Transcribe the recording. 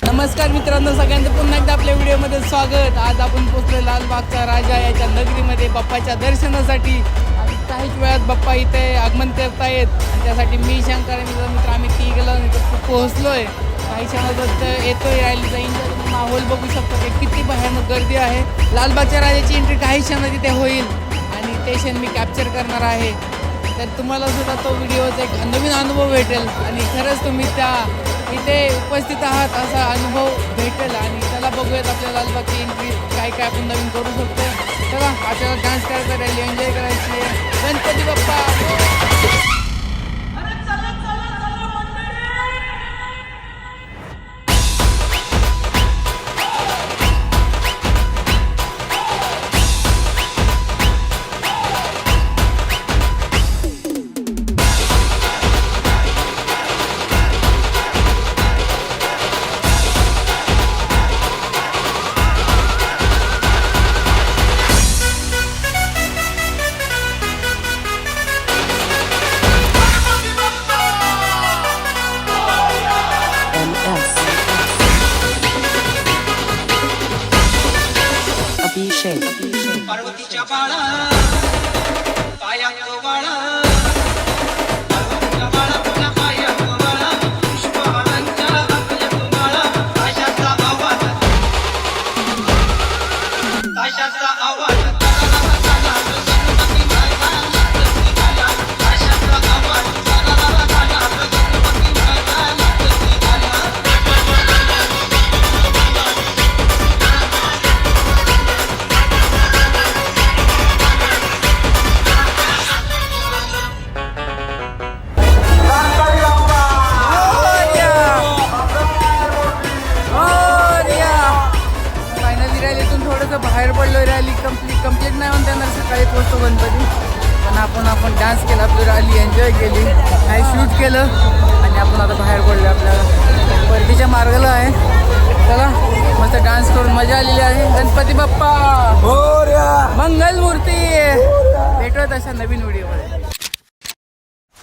नमस्कार मित्रांनो, सगळ्यांचं पुन्हा एकदा आपल्या व्हिडिओमध्ये स्वागत. आज आपण पोहोचलो लालबागचा राजा याच्या नगरीमध्ये बाप्पाच्या दर्शनासाठी. आणि काहीच वेळात बाप्पा इथे आगमन करतायत आणि त्यासाठी मी शंकर आणि माझा मित्र आम्ही तिघं पोहोचलोय. काही क्षणात येतोय रॅलीचा एन्जॉय माहोल बघू शकतो की किती भयानक गर्दी आहे. लालबागच्या राजाची एंट्री काही क्षणात इथे होईल आणि ते क्षण मी कॅप्चर करणार आहे. तर तुम्हाला सुद्धा तो व्हिडिओचा एक नवीन अनुभव भेटेल आणि खरंच तुम्ही त्या इथे उपस्थित आहात असा अनुभव भेटेल. आणि त्याला बघूयात आपल्या लालबागची एंट्री काय काय आपण नवीन करू शकतो. चला आपल्याला डान्स करायचा, रॅली एन्जॉय करायची आहे. गणपती बाप्पा. पार्वतीच्या बाळा पायात वाळा बाहेर पडलो. रॅली कंप्लीट नाही म्हणता येणार. सकाळी पोहोचतो गणपती, पण आपण डान्स केला, आपली रॅली एन्जॉय केली, काही शूट केलं आणि आपण आता बाहेर पडलो. आपल्या परतीच्या मार्गाला आहे. चला मस्त डान्स करून मजा आलेली आहे. गणपती बाप्पा मंगल मूर्ती. भेटूयात अशा नवीन व्हिडिओमध्ये.